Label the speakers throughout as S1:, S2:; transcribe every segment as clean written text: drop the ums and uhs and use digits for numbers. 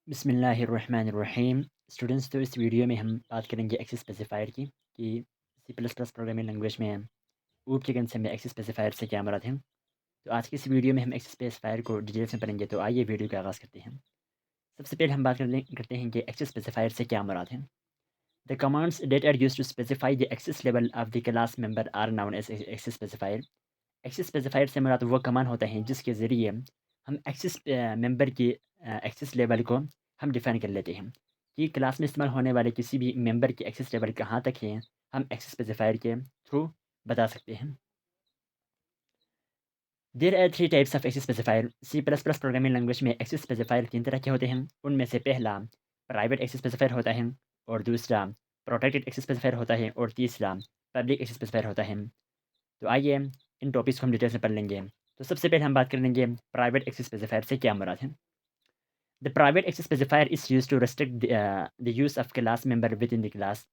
S1: बिस्मिल्लाहिर्रहमानिर्रहीम। स्टूडेंट्स, तो इस वीडियो में हम बात करेंगे एक्सेस स्पेसिफायर की कि C plus plus programming language में ऊप के कंसेप्ट में एक्सेस स्पेसिफायर से क्या मुराद हैं। तो आज की इस वीडियो में हम एक्सेस स्पेसिफायर को डिटेल्स में पढ़ेंगे। तो आइए वीडियो का आगाज़ करते हैं। सबसे पहले हम बात करते हैं कि एक्सेस स्पेसिफायर से क्या मुराद है। The commands that are use to specify the access level of the class member are known as access specifier. Access specifier से मुराद वो कमांड होता है जिसके ज़रिए हम एक्सेस मेंबर की एक्सेस लेवल को हम डिफ़ाइन कर लेते हैं कि क्लास में इस्तेमाल होने वाले किसी भी मेंबर की एक्सेस लेवल कहाँ तक है, हम एक्सेस स्पेसिफायर के थ्रू बता सकते हैं। There are three types of access specifier. C plus plus programming language में एक्सेस स्पेसिफायर तीन तरह के होते हैं। उनमें से पहला प्राइवेट एक्सेस स्पेसिफायर होता है, और दूसरा प्रोटेक्टेड एक्सेस स्पेसिफायर होता है, और तीसरा पब्लिक एक्सेस स्पेसिफायर होता है। तो आइए इन टॉपिक्स को हम डिटेल से पढ़ लेंगे। तो सबसे पहले हम बात कर लेंगे प्राइवेट एक्सेस स्पेसिफायर से क्या मुराद है। The private access specifier is use to restrict the use of class member within the class.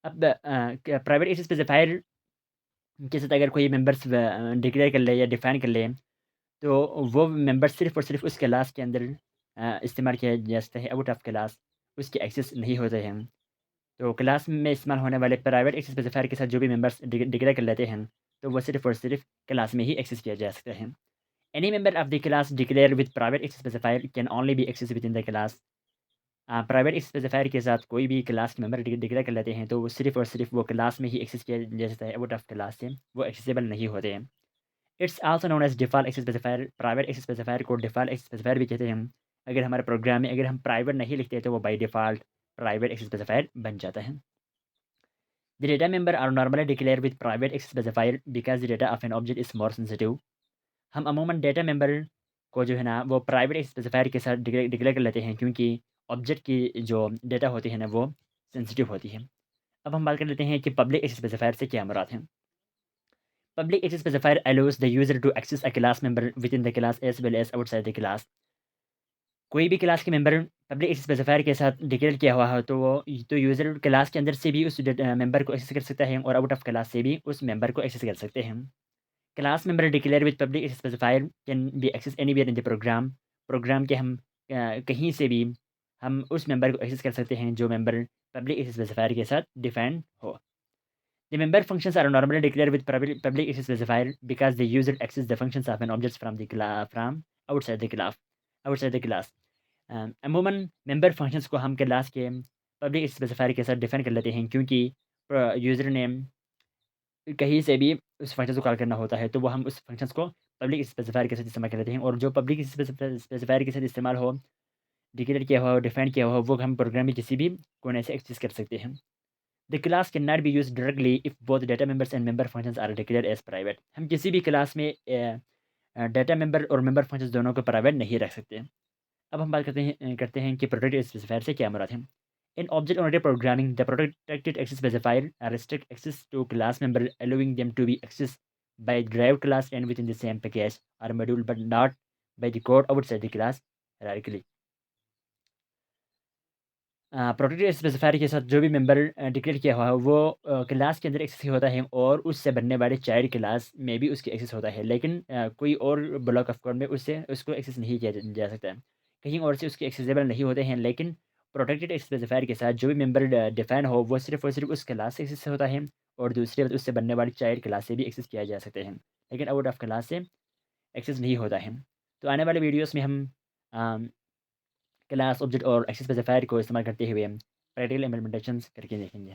S1: अब प्राइवेट एक्सेस स्पेसिफायर के साथ अगर कोई मेंबर्स डिक्लेयर कर ले या डिफाइन कर ले, तो वो मेंबर सिर्फ और सिर्फ उस क्लास के अंदर इस्तेमाल किया जा सकता है। आउट ऑफ क्लास उसके एक्सेस नहीं होते हैं। तो क्लास में इस्तेमाल होने वाले प्राइवेट एक्सेस स्पेसिफायर के साथ जो भी मेंबर्स डिक्लेयर कर लेते हैं, तो वो सिर्फ और सिर्फ क्लास में ही एक्सेस किया जा सकता है। Any member of the class declare with private access specifier can only be access within the class. Private access specifier के साथ कोई भी क्लास के मेंबर डिक्लेयर कर लेते हैं, तो वो सिर्फ और सिर्फ वो क्लास में ही एक्सेस किया जा सकता है। आउट ऑफ क्लास से वो एक्सेसिबल नहीं होते हैं। It's also known as default access specifier. Private access specifier को डिफ़ॉल्ट एक्सेस स्पेसिफायर भी कहते हैं। अगर हमारे प्रोग्राम में अगर हम प्राइवेट नहीं लिखते, तो वो by default private access specifier बन जाता है। The data member are normally declared with private access specifier because the data of an object is more sensitive. हम अमूमन डेटा मेंबर को जो है ना वो प्राइवेट एक्सेस स्पेसिफायर के साथ डिक्लेयर कर लेते हैं, क्योंकि ऑब्जेक्ट की जो डेटा होती है ना वो सेंसिटिव होती है। अब हम बात कर लेते हैं कि पब्लिक एक्सेस स्पेसिफायर से क्या मुराद है। Public access specifier allows the user to access a class member within the class as well as outside the class. कोई भी क्लास के मेंबर पब्लिक स्पेसिफायर के साथ डिक्लेयर किया हुआ हो, तो वो तो यूज़र क्लास के अंदर से भी उस मेंबर को एक्सेस कर सकता है, और आउट ऑफ क्लास से भी उस मेंबर को एक्सेस कर सकते हैं। Class member declare with public specifier can be access anywhere in the program. Program के हम कहीं से भी हम उस मेंबर को एक्सेस कर सकते हैं जो मेंबर पब्लिक स्पेसिफायर के साथ डिफाइंड हो। The member functions are normally declare with public specifier because the user access the functions of an objects from outside the class. अमूमन मेंबर फंक्शंस को हम क्लास के पब्लिक स्पेसिफायर के साथ define कर लेते हैं, क्योंकि यूज़र नेम कहीं से भी उस फंक्शन को कॉल करना होता है, तो वो हम उस फंक्शंस को पब्लिक स्पेसिफायर के साथ इस्तेमाल कर लेते हैं, और जो पब्लिक स्पेसिफायर के साथ इस्तेमाल हो, डिक्लेयर किया हुआ हो, डिफाइन किया हुआ हो, वो हम प्रोग्राम में किसी भी कोने से एक्सेस कर सकते हैं। The class can not be use directly if both data members and member functions are declare as private. हम किसी भी क्लास में डेटा मेंबर और मेंबर फंक्शंस दोनों को प्राइवेट नहीं रख सकते। अब हम बात करते हैं कि प्रोटेक्टेड स्पेसिफायर से क्या मुराद है। In object oriented programming, the protected access specifier restrict access to class member, allowing them to be accessed by derived class and within the same package or module, but not by the code outside the class hierarchy. Protected specifier के साथ जो भी member declare किया हुआ है, वो class के अंदर एक्सेस होता है, और उससे बनने वाले चाइल्ड क्लास में भी उसकी एक्सेस होता है, लेकिन कोई और ब्लॉक ऑफ कोड में उससे उसको एक्सेस नहीं किया जा सकता है। कहीं और से उसके एक्सेसिबल नहीं होते हैं, लेकिन प्रोटेक्टेड स्पेसिफायर के साथ जो भी मेंबर डिफाइन हो, वो सिर्फ और सिर्फ उस क्लास से एक्सेस होता है, और दूसरी बात उससे बनने वाली चाइल्ड क्लास से भी एक्सेस किया जा सकते हैं, लेकिन आउट ऑफ क्लास से एक्सेस नहीं होता है। तो आने वाले वीडियोज़ में हम क्लास ऑब्जेक्ट और एक्सेस स्पेसिफायर को इस्तेमाल करते हुए प्रैक्टिकल इम्प्लीमेंटेशंस करके देखेंगे।